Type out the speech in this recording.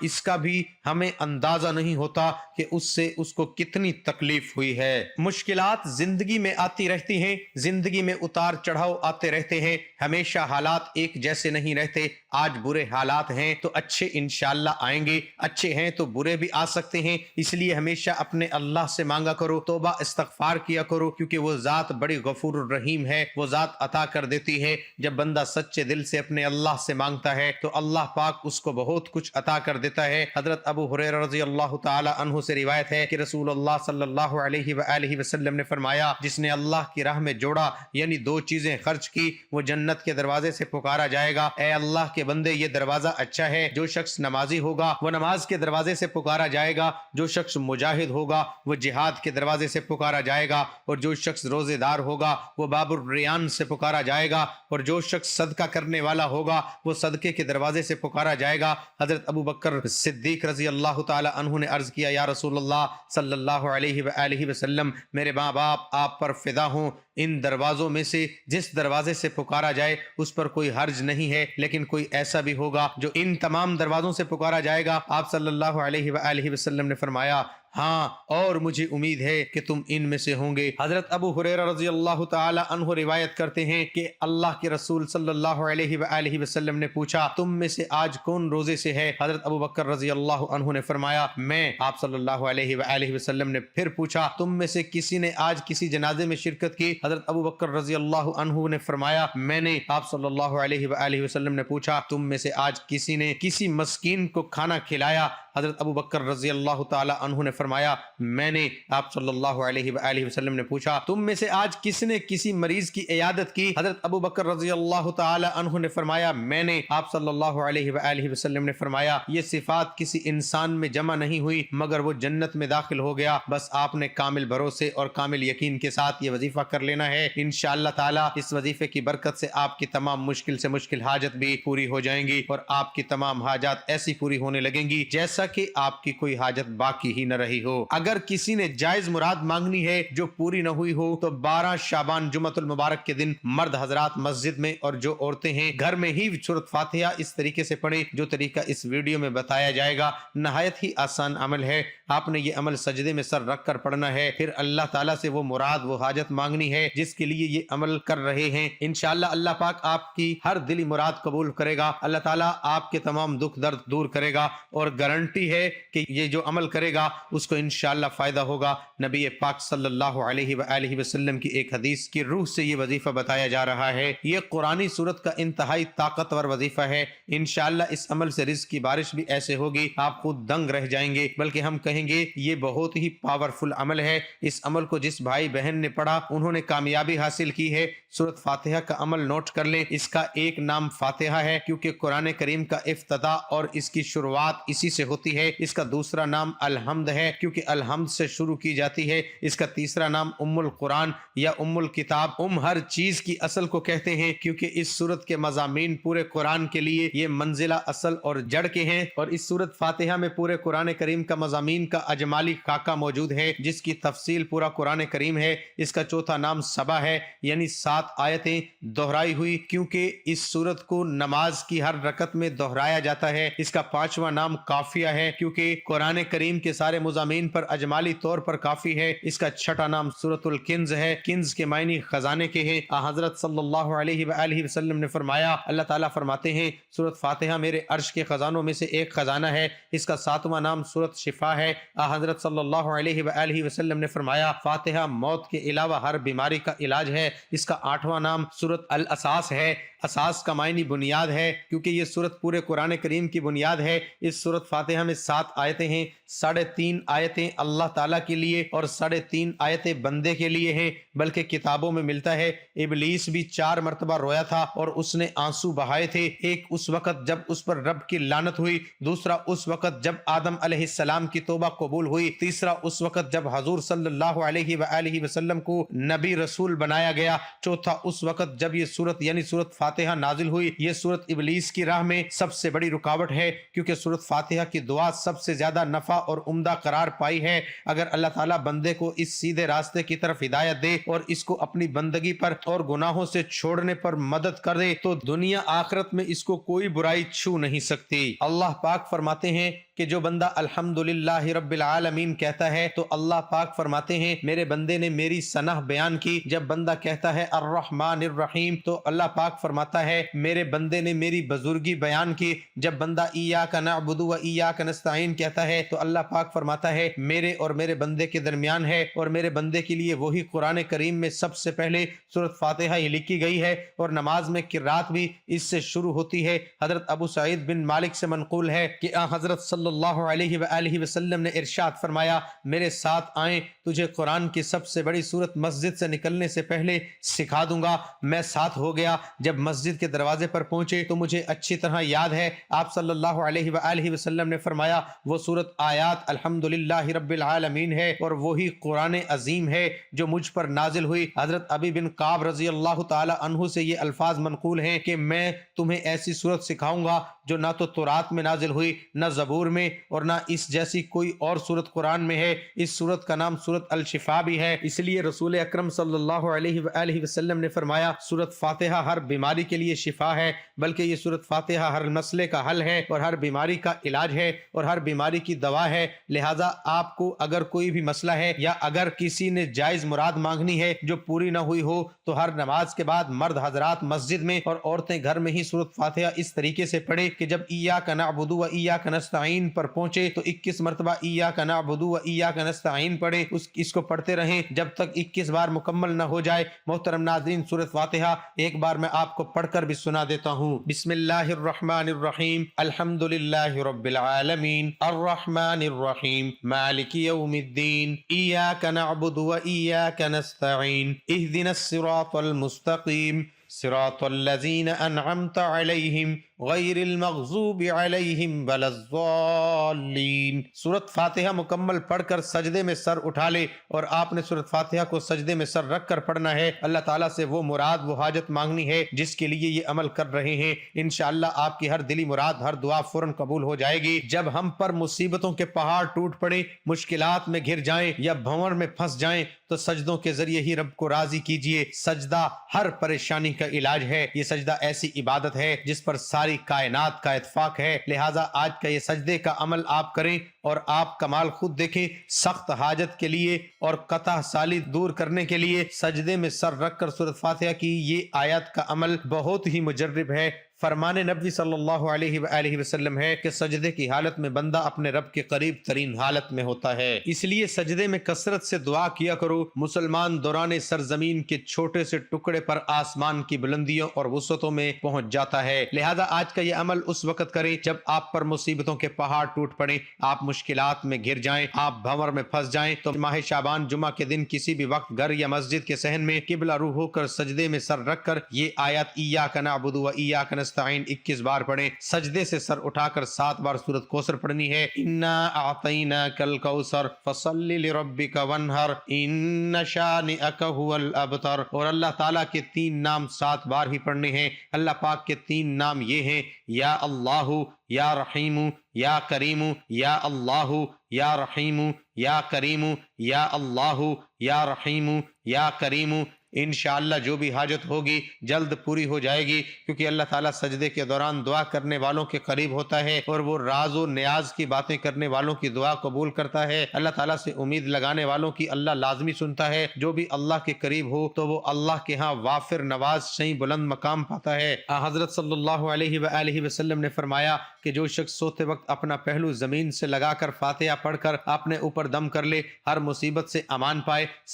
اس کا بھی ہمیں اندازہ نہیں ہوتا کہ اس سے اس کو کتنی تکلیف ہوئی ہے۔ مشکلات زندگی میں آتی رہتی ہیں، زندگی میں اتار چڑھاؤ آتے رہتے ہیں، ہمیشہ حالات ایک جیسے نہیں رہتے۔ آج برے حالات ہیں تو اچھے انشاءاللہ آئیں گے، اچھے ہیں تو برے بھی آ سکتے ہیں، اس لیے ہمیشہ اپنے اللہ سے مانگا کرو، توبہ استغفار کیا کرو، کیونکہ وہ ذات بڑی غفور الرحیم ہے، وہ ذات عطا کر دیتی ہے۔ جب بندہ سچے دل سے اپنے اللہ سے مانگتا ہے تو اللہ پاک اس کو بہت کچھ عطا کر دیتا ہے۔ حضرت ابو ہریرہ رضی اللہ تعالی عنہ سے روایت ہے کہ رسول اللہ صلی اللہ علیہ وآلہ وسلم نے فرمایا، جس نے اللہ کی راہ میں جوڑا یعنی دو چیزیں خرچ کی، وہ جنت کے دروازے سے پکارا جائے گا، اے اللہ کے بندے یہ دروازہ اچھا ہے۔ جو شخص نمازی ہوگا وہ نماز کے دروازے سے پکارا جائے گا، جو شخص مجاہد ہوگا وہ جہاد کے دروازے سے پکارا جائے گا، اور جو شخص روزے دار ہوگا وہ باب الریان سے پکارا جائے گا، اور جو شخص صدقہ کرنے والا ہوگا وہ صدقے کے دروازے سے پکارا جائے گا۔ حضرت ابو بکر صدیق رضی اللہ تعالی عنہ نے عرض کیا، یا رسول اللہ صلی اللہ علیہ وآلہ وسلم، میرے ماں باپ آپ پر فدا ہوں، ان دروازوں میں سے جس دروازے سے پکارا جائے اس پر کوئی حرج نہیں ہے، لیکن کوئی ایسا بھی ہوگا جو ان تمام دروازوں سے پکارا جائے گا؟ آپ صلی اللہ علیہ وآلہ وسلم نے فرمایا، ہاں، اور مجھے امید ہے کہ تم ان میں سے ہوں گے۔ حضرت ابو ہریرہ رضی اللہ تعالی عنہ روایت کرتے ہیں کہ اللہ کے رسول صلی اللہ علیہ وآلہ وسلم نے پوچھا، تم میں سے آج کون روزے سے ہے؟ حضرت ابو بکر رضی اللہ عنہ نے فرمایا، میں۔ آپ صلی اللہ علیہ وآلہ وسلم نے پھر پوچھا، تم میں سے کسی نے آج کسی جنازے میں شرکت کی؟ حضرت ابو بکر رضی اللہ عنہ نے فرمایا، میں نے۔ آپ صلی اللہ علیہ وآلہ وسلم نے پوچھا، تم میں سے آج کسی نے کسی مسکین کو کھانا کھلایا؟ حضرت ابو بکر رضی اللہ تعالی عنہ نے فرمایا، میں نے۔ آپ صلی اللہ علیہ وآلہ وسلم نے پوچھا، تم میں سے آج کس نے کسی مریض کی عیادت کی؟ حضرت ابو بکر رضی اللہ تعالی عنہ نے فرمایا، میں نے۔ آپ صلی اللہ علیہ وآلہ وسلم نے فرمایا، یہ صفات کسی انسان میں جمع نہیں ہوئی مگر وہ جنت میں داخل ہو گیا۔ بس آپ نے کامل بھروسے اور کامل یقین کے ساتھ یہ وظیفہ کر لینا ہے، انشاءاللہ تعالی اس وظیفے کی برکت سے آپ کی تمام مشکل سے مشکل حاجت بھی پوری ہو جائیں گی، اور آپ کی تمام حاجات ایسی پوری ہونے لگیں گی جیسا کہ آپ کی کوئی حاجت باقی ہی نہ رہی ہو۔ اگر کسی نے جائز مراد مانگنی ہے جو پوری نہ ہوئی ہو تو 12 شعبان جمعۃ المبارک کے دن مرد حضرات مسجد میں اور جو عورتیں ہیں گھر میں ہی سورۃ فاتحہ اس طریقے سے پڑھیں جو طریقہ اس ویڈیو میں بتایا جائے گا۔ نہایت ہی آسان عمل ہے، آپ نے یہ عمل سجدے میں سر رکھ کر پڑھنا ہے، پھر اللہ تعالیٰ سے وہ مراد وہ حاجت مانگنی ہے جس کے لیے یہ عمل کر رہے ہیں۔ انشاءاللہ اللہ پاک آپ کی ہر دلی مراد قبول کرے گا، اللہ تعالیٰ آپ کے تمام دکھ درد دور کرے گا، اور گارنٹی ہے کہ یہ جو عمل کرے گا اس کو انشاءاللہ فائدہ ہوگا۔ نبی پاک صلی اللہ علیہ وآلہ وسلم کی ایک حدیث کی روح سے یہ وظیفہ بتایا جا رہا ہے۔ یہ قرآنی صورت کا انتہائی طاقتور وظیفہ ہے، انشاءاللہ اس عمل سے رزق کی بارش بھی ایسے ہوگی آپ خود دنگ رہ جائیں گے، بلکہ ہم کہیں گے یہ بہت ہی پاورفل عمل ہے۔ اس عمل کو جس بھائی بہن نے پڑھا انہوں نے کامیابی حاصل کی ہے۔ سورۃ فاتحہ کا عمل نوٹ کر لیں، اس کا ایک نام فاتحہ ہے کیونکہ قرآن کریم کا افتتاح اور اس کی شروعات اسی سے ہوتی ہے۔ اس کا دوسرا نام الحمد ہے کیونکہ الحمد سے شروع کی جاتی ہے۔ اس کا تیسرا نام ام القرآن یا ام الکتاب، ہر چیز کی اصل کو کہتے ہیں کیونکہ اس سورت کے مضامین پورے قرآن کے لیے یہ منزلہ اصل اور جڑ کے ہیں، اور اس سورت فاتحہ میں پورے قرآن کریم کا مضامین کا اجمالی خاکہ موجود ہے جس کی تفصیل پورا قرآن کریم ہے۔ اس کا چوتھا نام سبا ہے، یعنی 7 آیتیں دہرائی ہوئی کیونکہ اس سورت کو نماز کی ہر رکعت میں دہرایا جاتا ہے۔ اس کا 5واں نام کافیہ ہے کیونکہ قرآن کریم کے سارے مضامین پر اجمالی طور پر کافی ہے۔ اس کا 6واں نام سورۃ الکنز ہے، کنز کے معنی خزانے کے ہیں۔ حضرت صلی اللہ علیہ وآلہ وسلم نے فرمایا، اللہ تعالیٰ فرماتے ہیں سورۃ فاتحہ میرے عرش کے خزانوں میں سے ایک خزانہ ہے۔ اس کا 7واں نام سورۃ شفا ہے۔ حضرت صلی اللہ علیہ وآلہ وسلم نے فرمایا فاتحہ موت کے علاوہ ہر بیماری کا علاج ہے۔ اس کا 8واں نام سورۃ الاساس ہے۔ اساس کا معنی بنیاد ہے کیونکہ یہ سورت پورے قرآن کریم کی بنیاد ہے۔ اس سورت فاتحہ میں 7 آیتیں ہیں، 3.5 آیتیں اللہ تعالیٰ کے لیے اور 3.5 آیتیں بندے کے لیے ہیں، بلکہ کتابوں میں ملتا ہے ابلیس بھی 4 مرتبہ رویا تھا اور اس نے آنسو بہائے تھے۔ ایک اس وقت جب اس پر رب کی لعنت ہوئی، دوسرا اس وقت جب آدم علیہ السلام کی توبہ توبہ قبول ہوئی، تیسرا اس وقت جب حضور صلی اللہ علیہ وآلہ وسلم کو نبی رسول بنایا گیا، چوتھا اس وقت جب یہ سورت یعنی سورت فاتحہ نازل ہوئی۔ یہ سورت ابلیس کی راہ میں سب سے بڑی رکاوٹ ہے، کیونکہ سورت فاتحہ کی دعا سب سے زیادہ نفع اور عمدہ قرار پائی ہے۔ اگر اللہ تعالیٰ بندے کو اس سیدھے راستے کی طرف ہدایت دے اور اس کو اپنی بندگی پر اور گناہوں سے چھوڑنے پر مدد کر دے تو دنیا آخرت میں اس کو کوئی برائی چھو نہیں سکتی۔ اللہ پاک فرماتے ہیں کہ جو بندہ الحمدللہ رب العالمین کہتا ہے تو اللہ پاک فرماتے ہیں میرے بندے نے میری ثنا بیان کی۔ جب بندہ کہتا ہے الرحمن الرحیم تو اللہ پاک فرماتا ہے میرے بندے نے میری بزرگی بیان کی۔ جب بندہ ایاک نعبد و ایاک نستعین کہتا ہے تو اللہ پاک فرماتا ہے میرے اور میرے بندے کے درمیان ہے، اور میرے بندے کے لیے وہی قرآن کریم میں سب سے پہلے سورت فاتحہ ہی لکھی گئی ہے، اور نماز میں قرات بھی اس سے شروع ہوتی ہے۔ حضرت ابو سعید بن مالک سے منقول ہے کہ حضرت صلی اللہ علیہ وآلہ وسلم نے ارشاد فرمایا میرے ساتھ آئیں، تجھے قرآن کی سب سے بڑی سورت مسجد سے نکلنے سے پہلے سکھا دوں گا۔ میں ساتھ ہو گیا۔ جب مسجد کے دروازے پر پہنچے تو مجھے اچھی طرح یاد ہے آپ صلی اللہ علیہ وآلہ وسلم نے فرمایا وہ سورت آیات الحمدللہ رب العالمین ہے، اور وہی قرآن عظیم ہے جو مجھ پر نازل ہوئی۔ حضرت ابی بن کعب رضی اللہ تعالی عنہ سے یہ الفاظ منقول ہیں کہ میں تمہیں ایسی سورت سکھاؤں گا جو نہ تو تورات میں نازل ہوئی، نہ زبور میں، اور نہ اس جیسی کوئی اور سورت قرآن میں ہے۔ اس سورت کا نام سورت الشفا بھی ہے، اس لیے رسول اکرم صلی اللہ علیہ وآلہ وسلم نے فرمایا سورت فاتحہ ہر بیماری کے لیے شفا ہے، بلکہ یہ سورت فاتحہ ہر مسئلے کا حل ہے اور ہر بیماری کا علاج ہے اور ہر بیماری کی دوا ہے۔ لہٰذا آپ کو اگر کوئی بھی مسئلہ ہے یا اگر کسی نے جائز مراد مانگنی ہے جو پوری نہ ہوئی ہو تو ہر نماز کے بعد مرد حضرات مسجد میں اور عورتیں گھر میں ہی سورت فاتحہ اس طریقے سے پڑھے کہ جب ایاک نعبد و ایاک نستعین پر پہنچے تو 21 مرتبہ ایاک نعبد و ایاک نستعین پڑھے، اس کو پڑھتے رہیں جب تک 21 بار مکمل نہ ہو جائے۔ محترم ناظرین، سورت فاتحہ ایک بار میں آپ کو پڑھ کر بھی سنا دیتا ہوں۔ بسم اللہ الرحمن الرحیم، الحمدللہ رب العالمین، الرحمن الرحیم، مالک یوم الدین، ایاک نعبد و ایاک نستعین، اہدنا الصراط المستقیم، صراط الذین انعمت علیہم غیر المغضوب علیہم ولا الضالین۔ سورت فاتحہ مکمل پڑھ کر سجدے میں سر اٹھا لے، اور آپ نے سورت فاتحہ کو سجدے میں سر رکھ کر پڑھنا ہے۔ اللہ تعالیٰ سے وہ مراد وہ حاجت مانگنی ہے جس کے لیے یہ عمل کر رہے ہیں۔ انشاءاللہ آپ کی ہر دلی مراد، ہر دعا فوراً قبول ہو جائے گی۔ جب ہم پر مصیبتوں کے پہاڑ ٹوٹ پڑے، مشکلات میں گھر جائیں یا بھنور میں پھنس جائیں تو سجدوں کے ذریعے ہی رب کو راضی کیجئے۔ سجدہ ہر پریشانی کا علاج ہے۔ یہ سجدہ ایسی عبادت ہے جس پر ساری کائنات کا اتفاق ہے، لہٰذا آج کا یہ سجدے کا عمل آپ کریں اور آپ کمال خود دیکھیں۔ سخت حاجت کے لیے اور قطع سالی دور کرنے کے لیے سجدے میں سر رکھ کر سورۃ فاتحہ کی یہ آیت کا عمل بہت ہی مجرب ہے۔ فرمان نبی صلی اللہ علیہ وآلہ وسلم ہے کہ سجدے کی حالت میں بندہ اپنے رب کے قریب ترین حالت میں ہوتا ہے، اس لیے سجدے میں کثرت سے دعا کیا کرو۔ مسلمان دوران سرزمین کے چھوٹے سے ٹکڑے پر آسمان کی بلندیوں اور وسعتوں میں پہنچ جاتا ہے، لہذا آج کا یہ عمل اس وقت کریں جب آپ پر مصیبتوں کے پہاڑ ٹوٹ پڑیں، آپ مشکلات میں گر جائیں، آپ بھنور میں پھنس جائیں تو ماہ شعبان جمعہ کے دن کسی بھی وقت گھر یا مسجد کے صحن میں قبلہ رو ہو کر سجدے میں سر رکھ کر یہ آیت ایاک نعبد و ایاک نستعین 21 بار پڑھیں۔ سجدے سے سر اٹھا کر 7 بار سورۃ کوثر پڑھنی ہے۔ انا اعطیناک الکوثر فصل لربک وانحر ان شانئک هو الابتر، اور اللہ تعالیٰ کے 3 نام 7 بار ہی پڑھنے ہیں۔ اللہ پاک کے 3 نام یہ ہیں، یا اللہ، یا رحیم، یا کریم، یا اللہ، یا رحیم، یا کریم، یا اللہ، یا رحیم، یا کریم۔ انشاءاللہ جو بھی حاجت ہوگی جلد پوری ہو جائے گی، کیونکہ اللہ تعالیٰ سجدے کے دوران دعا کرنے والوں کے قریب ہوتا ہے اور وہ راز و نیاز کی باتیں کرنے والوں کی دعا قبول کرتا ہے۔ اللہ تعالیٰ سے امید لگانے والوں کی اللہ لازمی سنتا ہے۔ جو بھی اللہ کے قریب ہو تو وہ اللہ کے ہاں وافر نواز شہیں بلند مقام پاتا ہے۔ حضرت صلی اللہ علیہ وآلہ وسلم نے فرمایا کہ جو شخص سوتے وقت اپنا پہلو زمین سے لگا کر فاتحہ پڑھ کر اپنے اوپر دم کر لے، ہر مصیبت سے امان پائے،